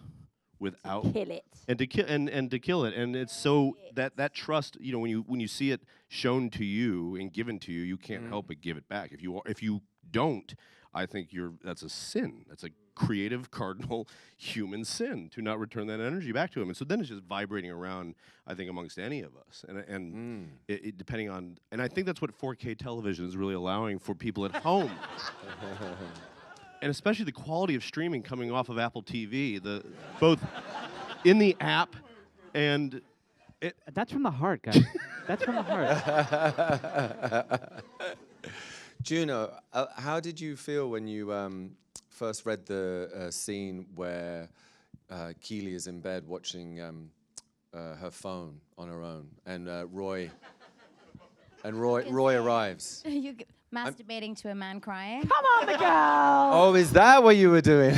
Without kill it and to kill it, and it's so that trust, when you see it shown to you and given to you, you can't help but give it back. If you don't, I think that's a sin. That's a creative, cardinal human sin to not return that energy back to him. And so then it's just vibrating around, I think, amongst any of us, and it depending on, and I think that's what 4K television is really allowing for people at home. And especially the quality of streaming coming off of Apple TV, both in the app and... That's from the heart, guys. That's from the heart. Juno, how did you feel when you first read the scene where Keely is in bed watching her phone on her own, and Roy arrives? Masturbating to a man crying. Come on, the girl. Oh, is that what you were doing?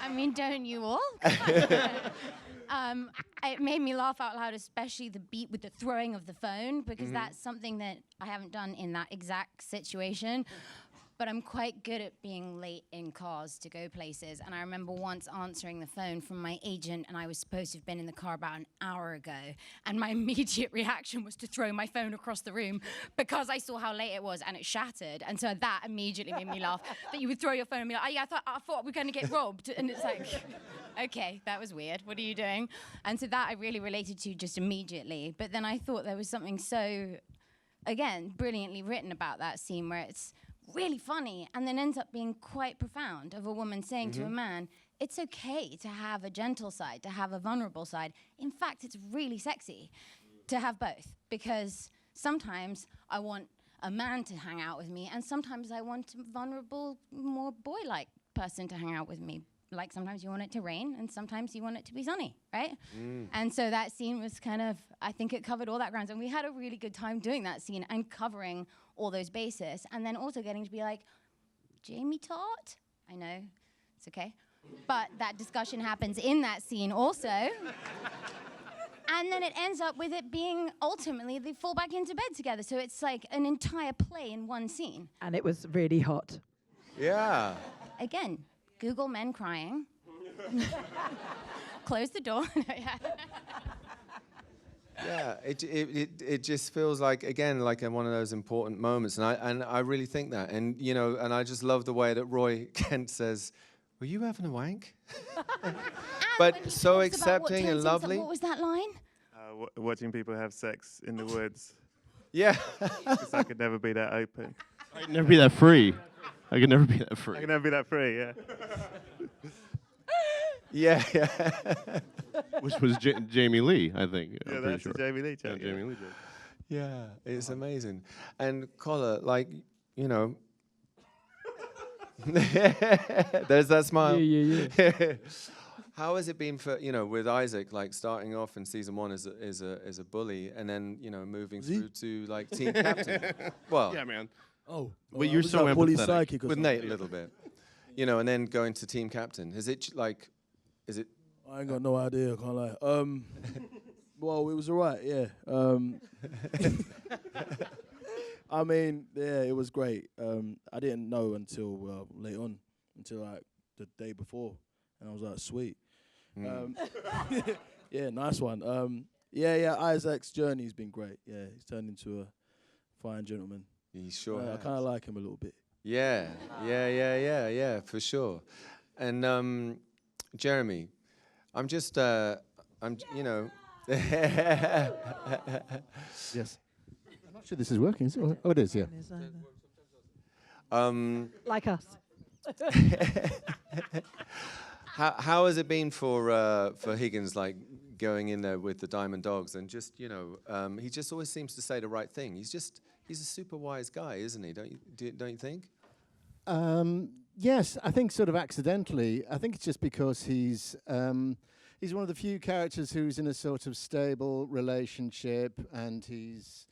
I mean, don't you all? It made me laugh out loud, especially the beat with the throwing of the phone, because that's something that I haven't done in that exact situation. But I'm quite good at being late in cars to go places. And I remember once answering the phone from my agent, and I was supposed to have been in the car about an hour ago. And my immediate reaction was to throw my phone across the room because I saw how late it was and it shattered. And so that immediately made me laugh, that you would throw your phone and be like, oh, yeah, I thought we were going to get robbed. And it's like, okay, that was weird. What are you doing? And so that I really related to just immediately. But then I thought there was something so, again, brilliantly written about that scene where it's really funny and then ends up being quite profound, of a woman saying to a man, it's okay to have a gentle side, to have a vulnerable side. In fact, it's really sexy to have both, because sometimes I want a man to hang out with me and sometimes I want a vulnerable, more boy-like person to hang out with me. Like sometimes you want it to rain and sometimes you want it to be sunny, right? And so that scene was kind of, I think it covered all that grounds, and we had a really good time doing that scene and covering all those bases, and then also getting to be like, Jamie Tart? I know, it's okay. But that discussion happens in that scene also. And then it ends up with it being ultimately they fall back into bed together. So it's like an entire play in one scene. And it was really hot. Yeah. Again, Google men crying. Close the door. Yeah, it just feels like, again, like one of those important moments, and I really think that, and you know, and I just love the way that Roy Kent says, "Were you having a wank?" But so accepting and lovely. What was that line? Watching people have sex in the woods. Yeah. 'Cause I could never be that open. I could never be that free. I could never be that free. I could never be that free, yeah. Yeah. Which was Jamie Lee, I think. Yeah, I'm that's pretty sure. a Jamie Lee joke. Yeah, Jamie Lee joke. Yeah, it's amazing. And Collar, like, you know, there's that smile. Yeah. How has it been for, you know, with Isaac, like starting off in season 1 as a bully, and then, you know, moving through to like team captain? Well, Yeah, man. Oh, But you're was so that bully empathetic. psychic or with something? Nate a little bit, you know, and then going to team captain. Is it is it? I ain't got no idea, can't lie. Well, it was alright, yeah. I mean, yeah, it was great. I didn't know until late on, until like the day before, and I was like, sweet. Yeah, nice one. Yeah, Isaac's journey's been great. Yeah, he's turned into a fine gentleman. He sure I has. kind of like him a little bit. Yeah, for sure. And Jeremy, I'm just, you know. Yes. I'm not sure this is working, is it? Oh, it is, yeah. Like us. How has it been for Higgins, like going in there with the Diamond Dogs, and just, you know, he just always seems to say the right thing. He's a super wise guy, isn't he? Don't you think? Yes, I think sort of accidentally. I think it's just because he's one of the few characters who's in a sort of stable relationship, and he's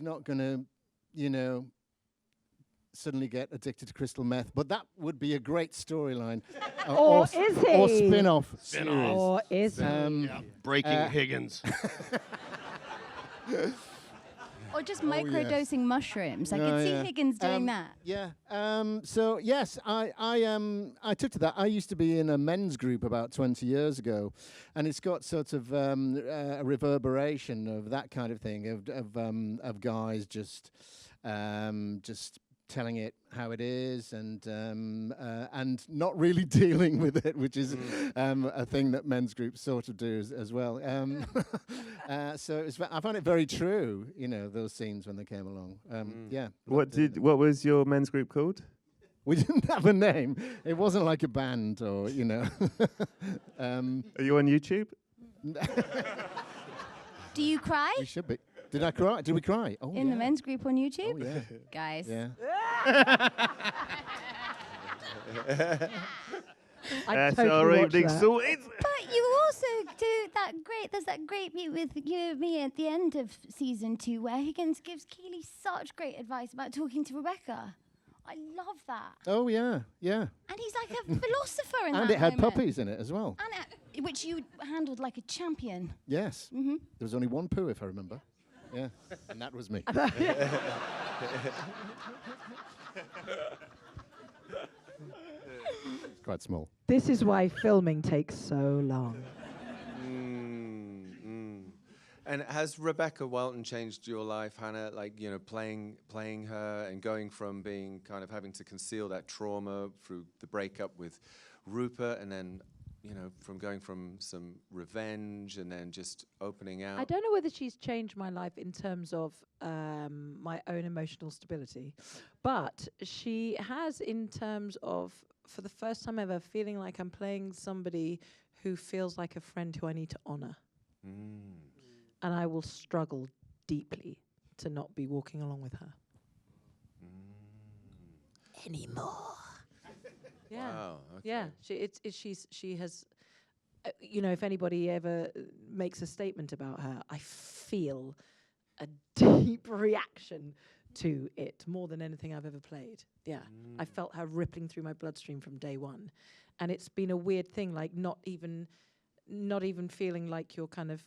not going to, you know, suddenly get addicted to crystal meth. But that would be a great storyline. Or is he? Or spin-off series. Or is he? Breaking Higgins. Or just microdosing mushrooms. I could see Higgins doing that. Yeah. So yes, I took to that. I used to be in a men's group about 20 years ago, and it's got sort of a reverberation of that kind of thing of guys just telling it how it is, and not really dealing with it, which is a thing that men's groups sort of do as well. So it was, I found it very true, you know, those scenes when they came along. Yeah. What was your men's group called? We didn't have a name. It wasn't like a band or, you know. Are you on YouTube? Do you cry? We should be. Did I cry? Did we cry? Oh, In the men's group on YouTube? Oh, yeah. Guys. Yeah. That's our evening sorted. But you also do that great, there's that great bit with you and me at the end of season 2 where Higgins gives Keely such great advice about talking to Rebecca. I love that. Oh, yeah. Yeah. And he's like a philosopher in that And it had moment. puppies in it as well. And which you handled like a champion. Yes. Mm-hmm. There was only one poo, if I remember. Yeah. And that was me. It's quite small. This is why filming takes so long. And has Rebecca Welton changed your life, Hannah? Like, you know, playing her and going from being kind of having to conceal that trauma through the breakup with Rupert, and then, you know, going from some revenge and then just opening out. I don't know whether she's changed my life in terms of my own emotional stability, but she has in terms of, for the first time ever, feeling like I'm playing somebody who feels like a friend who I need to honor. And I will struggle deeply to not be walking along with her. Anymore. Yeah. Wow, okay. Yeah. She has, you know, if anybody ever makes a statement about her, I feel a deep reaction to it more than anything I've ever played. Yeah. I felt her rippling through my bloodstream from day one. And it's been a weird thing, like not even feeling like you're kind of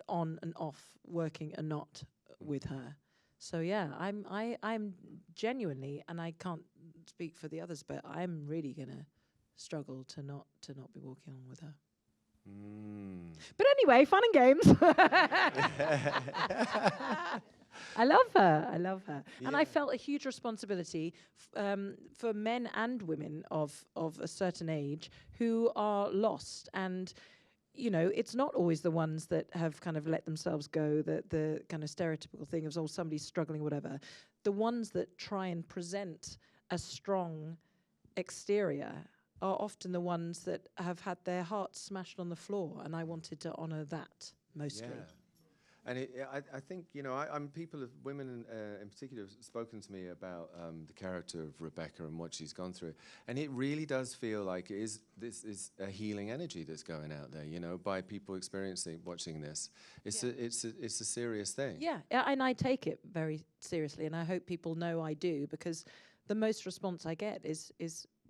on and off, working and not with her. So yeah, I'm genuinely, and I can't speak for the others, but I'm really gonna struggle to not be walking on with her. But anyway, fun and games. I love her. And I felt a huge responsibility for men and women of a certain age who are lost. And, you know, it's not always the ones that have kind of let themselves go, the kind of stereotypical thing of, oh, somebody's struggling, whatever. The ones that try and present a strong exterior are often the ones that have had their hearts smashed on the floor, and I wanted to honour that mostly. Yeah. And I think, you know, women in particular have spoken to me about the character of Rebecca and what she's gone through. And it really does feel like this is a healing energy that's going out there, you know, by people watching this. It's a serious thing. Yeah, and I take it very seriously, and I hope people know I do, because the most response I get is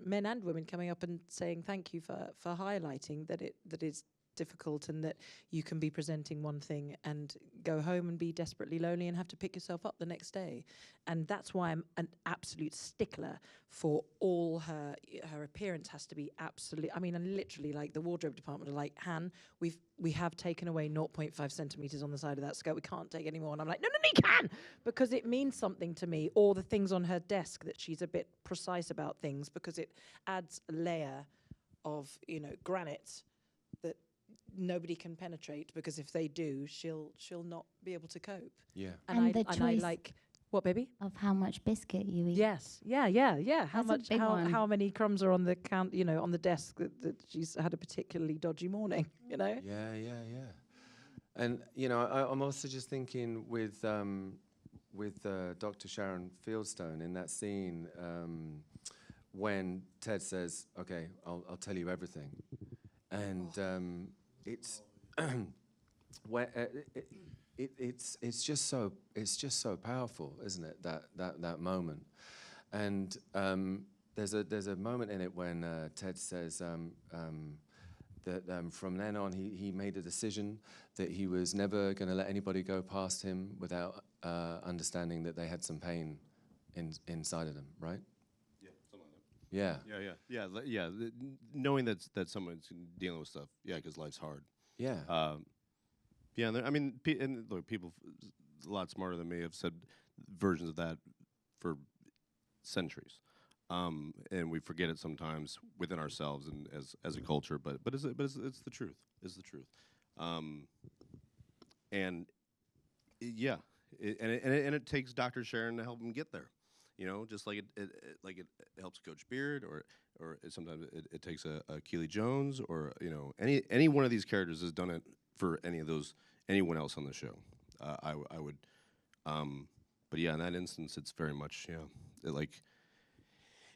men and women coming up and saying thank you for highlighting that it's difficult, and that you can be presenting one thing and go home and be desperately lonely and have to pick yourself up the next day. And that's why I'm an absolute stickler for all her appearance has to be absolute. I mean, and literally, like, the wardrobe department are like, Han, we have taken away 0.5 centimeters on the side of that skirt. We can't take any more. And I'm like, no, you can, because it means something to me. Or the things on her desk, that she's a bit precise about things, because it adds a layer of, you know, granite that nobody can penetrate, because if they do, she'll not be able to cope. Yeah. And the I choice like, what, baby? of how much biscuit you eat. Yes. Yeah. How That's a much? big one. How many crumbs are on the on the desk that she's had a particularly dodgy morning? You know. Yeah. And you know, I'm also just thinking with Dr. Sharon Fieldstone in that scene when Ted says, "Okay, I'll tell you everything," and it's where it's just so powerful, isn't it? That moment, and there's a moment in it when Ted says that from then on he made a decision that he was never going to let anybody go past him without understanding that they had some pain inside of them, right? Yeah, something like that. Yeah. Knowing that someone's dealing with stuff, because life's hard. Yeah. I mean, look, people a lot smarter than me have said versions of that for centuries, and we forget it sometimes within ourselves and as a culture. But it's the truth. It's the truth. And it takes Dr. Sharon to help him get there. You know, just like it helps Coach Beard, or sometimes it takes a Keely Jones, or, you know, any one of these characters has done it for anyone else on the show. I would, but yeah, in that instance, it's very much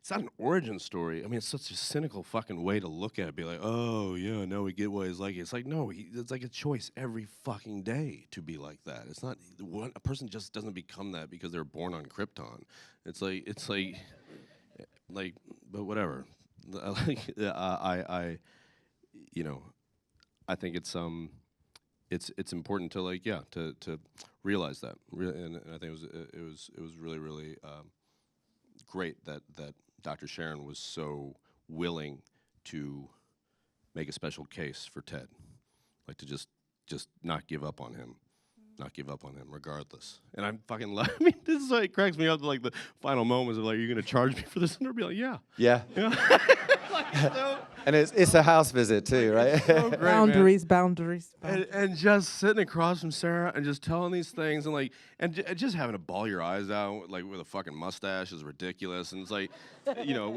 it's not an origin story. I mean, it's such a cynical fucking way to look at it. Be like, oh yeah, no, we get why he's like it. It's like, no, it's like a choice every fucking day to be like that. It's not a person just doesn't become that because they're born on Krypton. It's like, but whatever. I think it's important to to realize that, and I think it was really great that Dr. Sharon was so willing to make a special case for Ted, like to just not give up on him. Not give up on him, regardless. And I'm fucking I mean, this is like cracks me up to like the final moments of like, you're gonna charge me for this, and I'll be like, yeah. And it's a house visit too, right? So great, boundaries. And just sitting across from Sarah and just telling these things, and like, just having to bawl your eyes out like with a fucking mustache is ridiculous. And it's like, you know,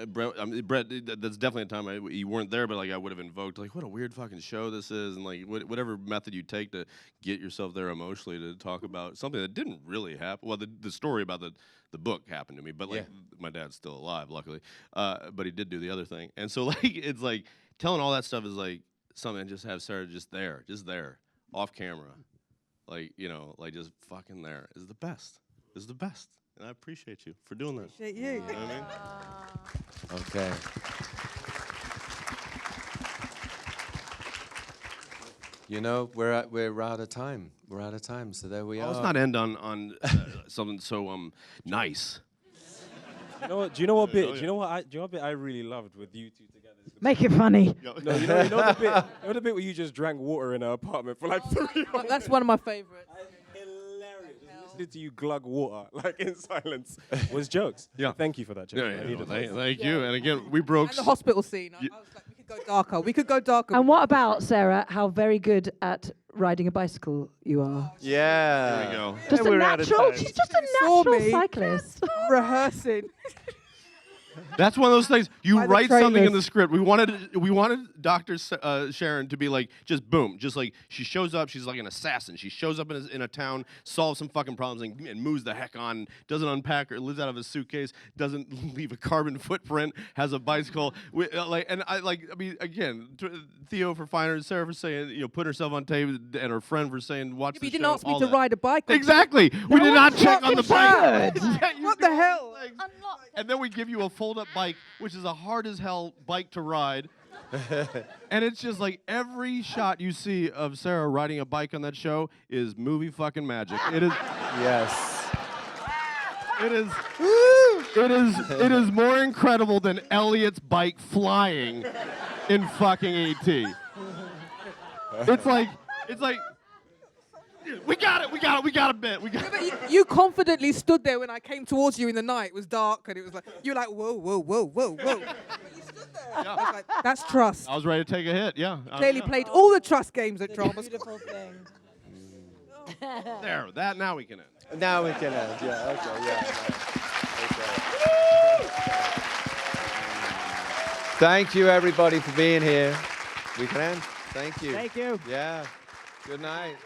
Brett, that's definitely a time you weren't there, but like I would have invoked like, what a weird fucking show this is, and like whatever method you take to get yourself there emotionally to talk about something that didn't really happen. Well, the story about the book happened to me, but like my dad's still alive, luckily. But he did do the other thing, and so like it's like telling all that stuff is like something. Just have Sarah just there, off camera, like, you know, like just fucking there is the best. Is the best, and I appreciate you for doing that. Appreciate you. You know what I mean? Okay. You know, we're out of time. We're out of time. So there we are. Let's not end on something so nice. You know what? Do you know what bit? Do you know what bit I really loved with you two together? Make it funny. No, you know the bit. You know the bit where you just drank water in her apartment for like 3 hours. That's one of my favorites. Hilarious. Just listening to you glug water like in silence was jokes. Yeah. Thank you for that. Jake. I needed that. Thank you. And again, we broke. And the hospital scene. I was like, we could go darker. We could go darker. And what about, Sarah, how very good at riding a bicycle you are? Yeah. There we go. Just a natural. She's just a natural cyclist. Rehearsing. That's one of those things. You By the write something in trailers. the script. We wanted Dr. Sharon to be like, just boom, just like she shows up. She's like an assassin. She shows up in a town, solves some fucking problems, and moves the heck on. Doesn't unpack or lives out of a suitcase. Doesn't leave a carbon footprint. Has a bicycle. Again, Theo for Finer, Sarah for saying, put herself on tape, and her friend for saying, watch But the you didn't show, ask me all to that. ride a bike. Exactly. We did not check on the bike. What the hell? And then we give you a fold-up bike, which is a hard-as-hell bike to ride. And it's just like every shot you see of Sarah riding a bike on that show is movie fucking magic. It is. Yes. It is. It is more incredible than Elliot's bike flying in fucking ET. It's like. We got it. We got a bit. You confidently stood there when I came towards you in the night. It was dark, and it was like you were like, whoa, whoa, whoa, whoa, whoa. But you stood there. I was like, that's trust. I was ready to take a hit. Yeah. Clearly played all the trust games at drama school. Beautiful thing. There. That. Now we can end. Now we can end. Yeah. Okay. Yeah. Thank you, everybody, for being here. We can end. Thank you. Thank you. Yeah. Good night.